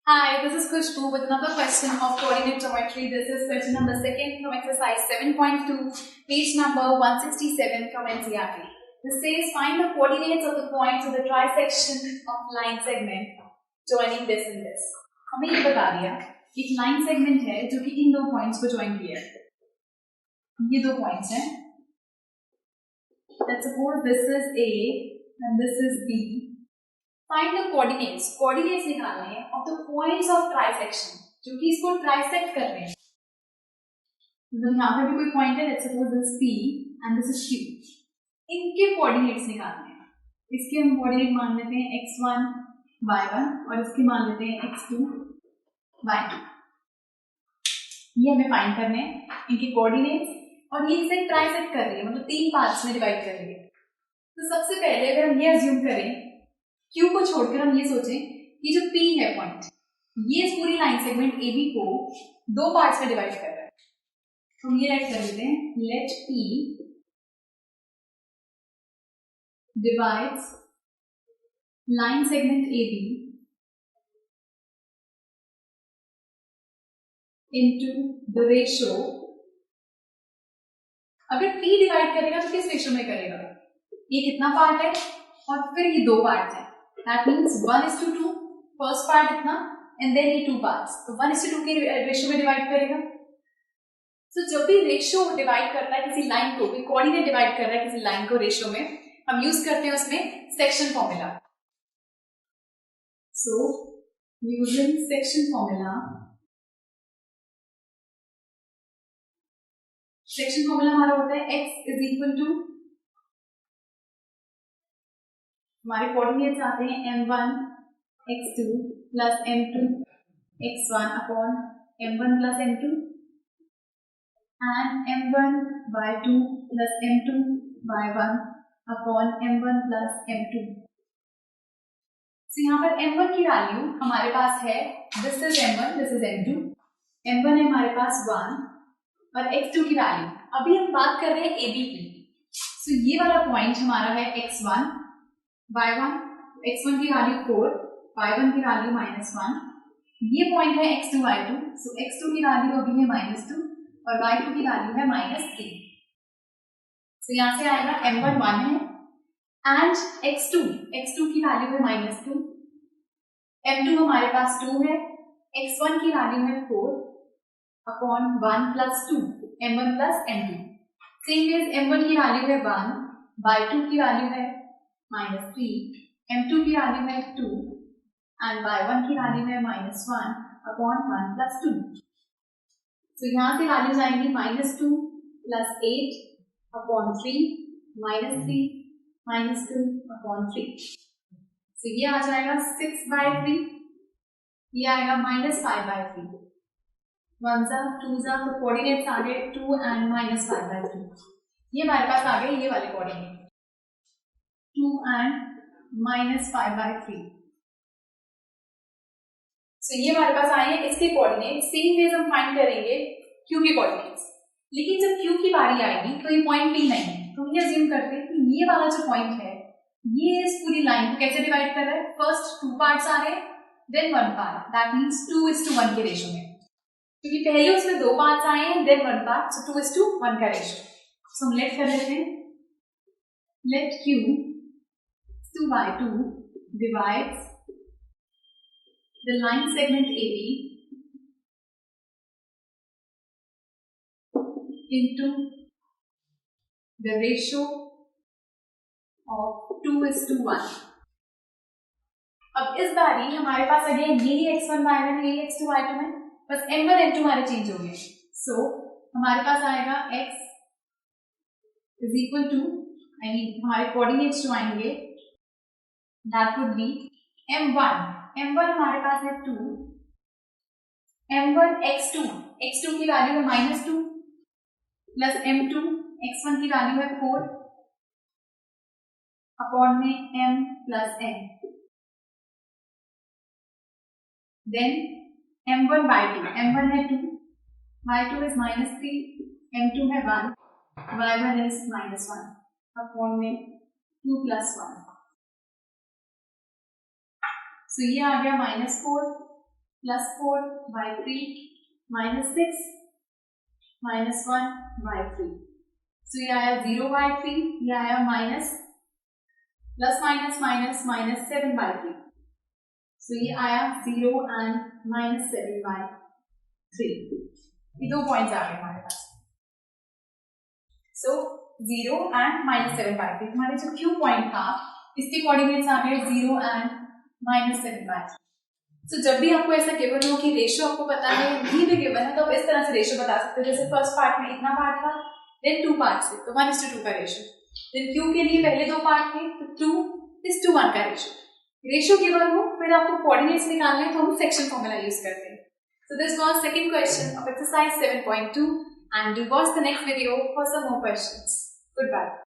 Hi, this is Khushbu with another question of coordinate geometry. This is question number 2 from exercise 7.2, page number 167 from NCERT. This says find the coordinates of the points of the trisection of line segment joining this and this. हमें ये बता दिया एक line segment है जो कि इन दो points को ज्वाइन किया है. ये दो पॉइंट्स हैं. Let's suppose this is A and this is B. Find the coordinates. Coordinates निकालने हैं of the points of trisection जो कि इसको trisect कर रहे हैं. मतलब यहाँ पे भी कोई पॉइंट है. Let's suppose this is P and this is Q. इनके coordinates निकालने हैं. इसके हम coordinate मान लेते हैं x1 y1 और इसके मान लेते हैं x2 y2. ये हमें फाइंड करने हैं इनके कोऑर्डिनेट्स और ये इसे ट्राइसेक्ट कर रही है, मतलब तीन पार्ट्स में डिवाइड कर रही है. तो सबसे पहले अगर हम ये अज्यूम करें Q को छोड़कर हम ये सोचें कि जो P है पॉइंट, ये इस पूरी लाइन सेगमेंट AB को दो पार्ट्स में डिवाइड कर रहा है. तो हम ये राइट कर लेते हैं, let P divides line segment AB into the ratio. अगर P डिवाइड करेगा तो किस रेशियो में करेगा? ये कितना पार्ट है और फिर ये दो पार्ट है. That means 1:2. फर्स्ट पार्ट इतना एंड देन ये टू पार्ट्स. तो 1:2 के रेशियो में डिवाइड करेगा. तो जब भी रेशियो डिवाइड करता है किसी लाइन को, कोऑर्डिनेट डिवाइड कर रहा है किसी लाइन को रेशियो में, हम यूज करते हैं उसमें section formula. So using section formula, section formula हमारा होता है x इज इक्वल टू, हमारे कोऑर्डिनेट्स आते हैं m1 x2 plus m2 x1 upon m1 plus m2 and m1 y2 plus m2 y1 upon m1 plus m2. तो यहाँ पर m1 की वैल्यू हमारे पास है, this is m1, this is m2. m1 है हमारे पास 1 और x2 की वैल्यू. अभी हम बात कर रहे हैं AB की. सो ये वाला पॉइंट हमारा है x1 y1, x1 की वैल्यू 4, y1 की वैल्यू -1. ये पॉइंट है x2 y2. सो x2 की वैल्यू अभी है -2 और y2 की वैल्यू है -3. सो यहाँ से आएगा m1 1 है एंड x2 की वैल्यू है -2, m2 हमारे पास 2 है, x1 की वैल्यू है 4 upon 1 plus 2 m1 plus m2. Same ways m1 की वैल्यू है 1, y2 की वैल्यू है -3, m2 की वैल्यू है 2 एंड y1 की वैल्यू है -1 अपॉन 1 प्लस 2. तो यहाँ से वैल्यूज आएंगी -2 प्लस 8 अपॉन 3 -3 -2 अपॉन 3. तो ये आ जाएगा 6/3, ये आएगा -5/3. 1 ज़ा 2 ज़ा, तो कोऑर्डिनेट्स आ गए 2 एंड -5/3. ये हमारे पास आ गए ये वाले कोऑर्डिनेट 2 एंड -5/3. सो ये हमारे पास आए हैं इसके कोऑर्डिनेट. सेम वेज हम फाइंड करेंगे Q के कोऑर्डिनेट्स. लेकिन जब Q की बारी आएगी तो ये पॉइंट P नहीं है, तो हम ये अज्यूम करते हैं कि ये वाला जो पॉइंट है ये इस पूरी लाइन को कैसे डिवाइड कर रहा है. फर्स्ट टू पार्ट्स आ रहे हैं, then one part. That means 2:1 के रेशियो में, क्योंकि पहले उसमें दो पार्ट्स आए हैं देन वन पार्ट. सो 2:1 का रेशियो. सो हम लेट कर लेते हैं, late Q to y2 divides the line segment AB into the ratio of 2:1. अब इस बारी हमारे पास अगेन यही x1 y1 यही x2 y2 है, बस m1 m2 हमारे चेंज हो गए. सो हमारे पास आएगा x is equal to, I mean हमारे कोऑर्डिनेट्स जो आएंगे दैट वुड बी m1 हमारे पास है 2, m1 x2 की वैल्यू है -2 प्लस m2 x1 की वैल्यू है 4 अपॉन में m plus n. Then m1 m1 है 2, y2 इज -3, m2 है 1, y1 इज -1 अपॉन में 2 प्लस 1. सो ये आ गया -4 plus 4 by 3 minus 6 minus 1 by 3. So ये आया 0 by 3, ये आया minus plus minus minus minus 7 by 3. So ये आया 0 and minus 7 by 3. ये दो पॉइंट्स आ गए हमारे पास. So 0 and minus 7 by 3. हमारे जो Q पॉइंट था इसके कोऑर्डिनेट्स आ गए 0 and minus 7 by 3. So जब भी आपको ऐसा गिवन हो कि रेशियो आपको पता है नहीं भी गिवन है तो आप इस तरह से रेशियो बता सकते हो. जैसे फर्स्ट पार्ट में इतना पार्ट था, देन 2 पार्ट्स थे तो 1:2 का रेशियो. देन Q के लिए पहले 2 पार्ट थे तो 2:1 का रेशियो. रेशियो गिवन हो फिर आपको कोऑर्डिनेट्स निकालने तो हम सेक्शन फॉर्मूला यूज करते हैं. So this was second question of exercise 7.2 and do watch the next video for some more questions. Goodbye.